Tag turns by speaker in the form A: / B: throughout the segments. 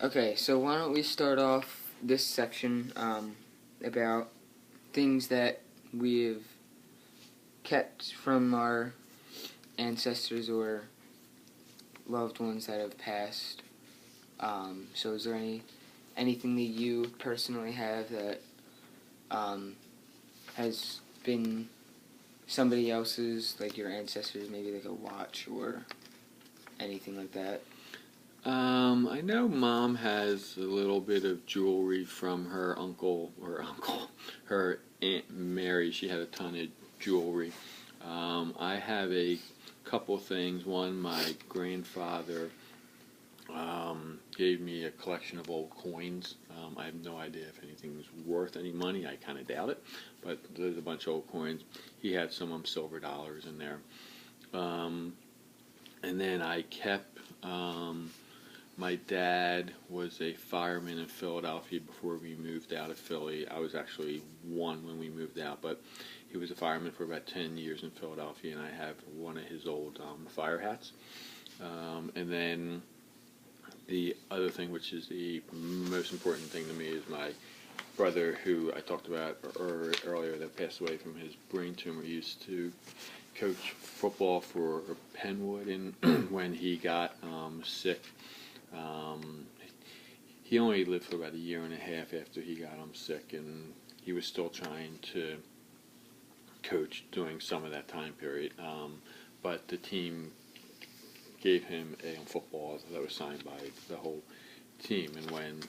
A: Okay, so why don't we start off this section about things that we've kept from our ancestors or loved ones that have passed. So is there anything that you personally have that has been somebody else's, like your ancestors, maybe like a watch or anything like that?
B: I know Mom has a little bit of jewelry from her her Aunt Mary. She had a ton of jewelry. I have a couple things. One, my grandfather gave me a collection of old coins. I have no idea if anything was worth any money. I kind of doubt it, but there's a bunch of old coins. He had some silver dollars in there. And then I kept... my dad was a fireman in Philadelphia before we moved out of Philly. I was actually one when we moved out, but he was a fireman for about 10 years in Philadelphia, and I have one of his old fire hats. And then the other thing, which is the most important thing to me, is my brother, who I talked about earlier, that passed away from his brain tumor. He used to coach football for Penwood, and when he got sick, he only lived for about a year and a half after he got sick, and he was still trying to coach during some of that time period. But the team gave him a football that was signed by the whole team, and when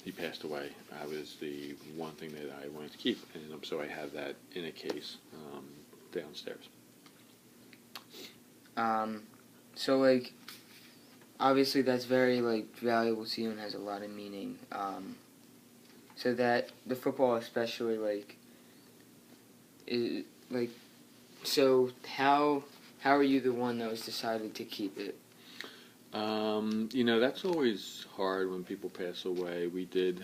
B: he passed away, I was the one thing that I wanted to keep, and so I have that in a case downstairs.
A: So like, obviously that's very like valuable to you and has a lot of meaning. So that the football especially so how are you the one that was decided to keep it?
B: That's always hard when people pass away. We did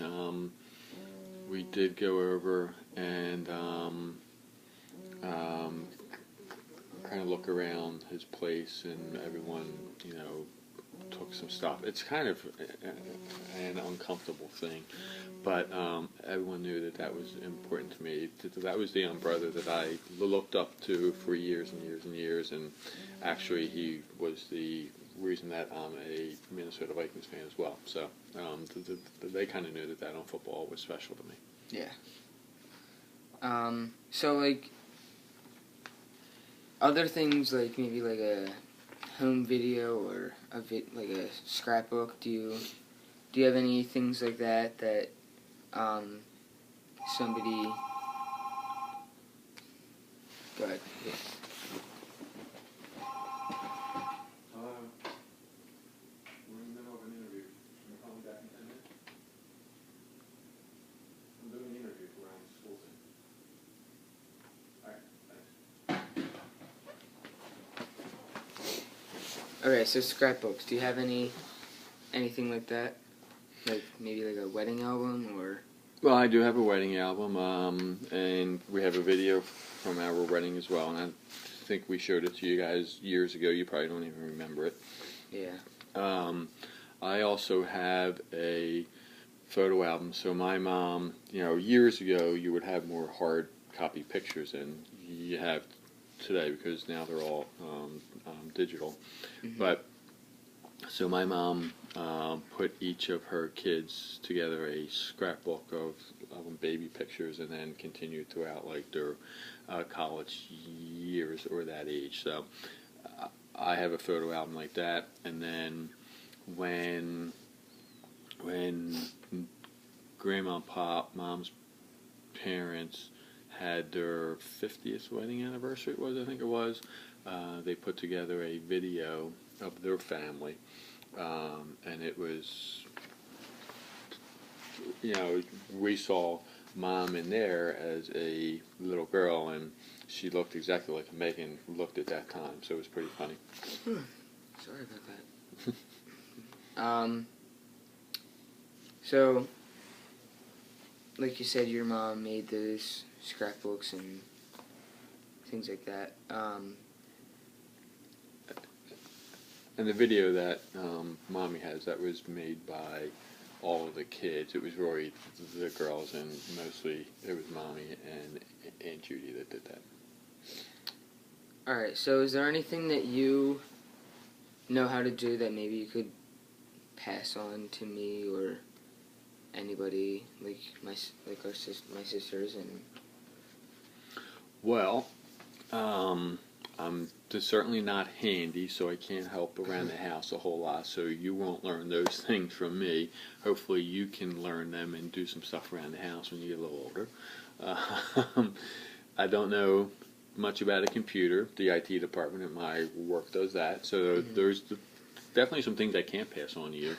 B: go over and kind of look around his place, and everyone, took some stuff. It's kind of an uncomfortable thing, but everyone knew that was important to me. That was the brother that I looked up to for years and years and years, and actually he was the reason that I'm a Minnesota Vikings fan as well. So they kind of knew that on football was special to me.
A: Yeah. So like, other things like maybe like a home video or like a scrapbook. Do you have any things like that somebody? Go ahead. Yeah.
B: We're in the middle of an interview. Can you call me back in 10 minutes? I'm doing an interview around the school thing.
A: Okay, so scrapbooks. Do you have anything like that? Like maybe like a wedding album or?
B: Well, I do have a wedding album, and we have a video from our wedding as well, and I think we showed it to you guys years ago. You probably don't even remember it.
A: Yeah.
B: I also have a photo album. So my mom, years ago, you would have more hard copy pictures than you have today, because now they're all digital.
A: Mm-hmm.
B: But so my mom put each of her kids together a scrapbook of baby pictures, and then continued throughout like their college years or that age. So I have a photo album like that. And then when Grandma and Pop, Mom's parents, had their 50th wedding anniversary, I think it was, they put together a video of their family, and it was, we saw Mom in there as a little girl, and she looked exactly like Megan looked at that time, so it was pretty funny.
A: Sorry about that. So, like you said, your mom made those scrapbooks and things like that.
B: And the video that Mommy has, that was made by all of the kids. It was really the girls, and mostly it was Mommy and Aunt Judy that did that.
A: All right. So, is there anything that you know how to do that maybe you could pass on to me or anybody like my sisters and?
B: Well, I'm just certainly not handy, so I can't help around the house a whole lot, so you won't learn those things from me. Hopefully you can learn them and do some stuff around the house when you get a little older. I don't know much about a computer. The IT department at my work does that, so there's definitely some things I can't pass on to you.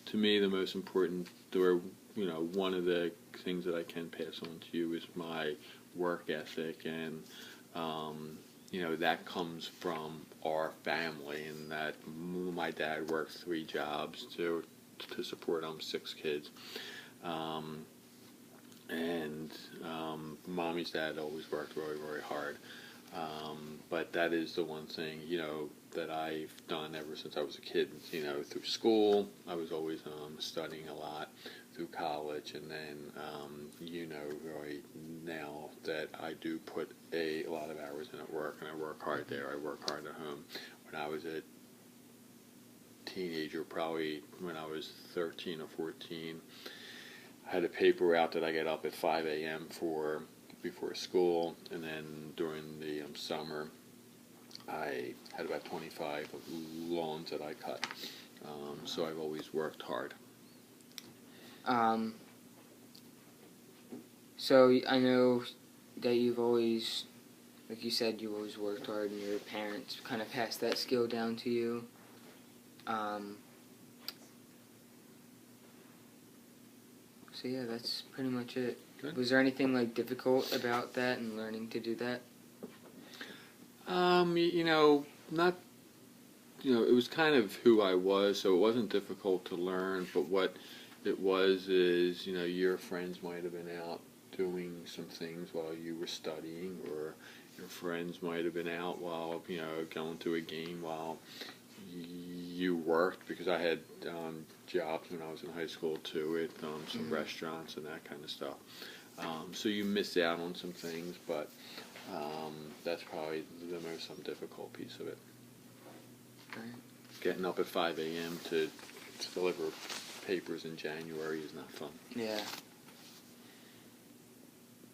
B: To me, the most important, or one of the things that I can pass on to you is my work ethic, and that comes from our family, and that my dad worked 3 jobs to support 6 kids, and Mommy's dad always worked very, very hard, but that is the one thing that I've done ever since I was a kid. Through school I was always studying a lot, through college, and then right now that I do put a lot of hours in at work, and I work hard there. I work hard at home. When I was a teenager, probably when I was 13 or 14, I had a paper route that I get up at 5 a.m. before school, and then during the summer I had about 25 lawns that I cut. So I've always worked hard.
A: So I know that you've always, like you said, you always worked hard, and your parents kind of passed that skill down to you. So yeah, that's pretty much it.
B: Good.
A: Was there anything difficult about that and learning to do that?
B: Not. It was kind of who I was, so it wasn't difficult to learn. But what it was is, your friends might have been out doing some things while you were studying, or your friends might have been out while, going to a game while you worked, because I had jobs when I was in high school too, at some restaurants and that kind of stuff. So you miss out on some things, but that's probably the most difficult piece of it.
A: Right.
B: Getting up at 5 a.m. to deliver papers in January is not fun.
A: Yeah.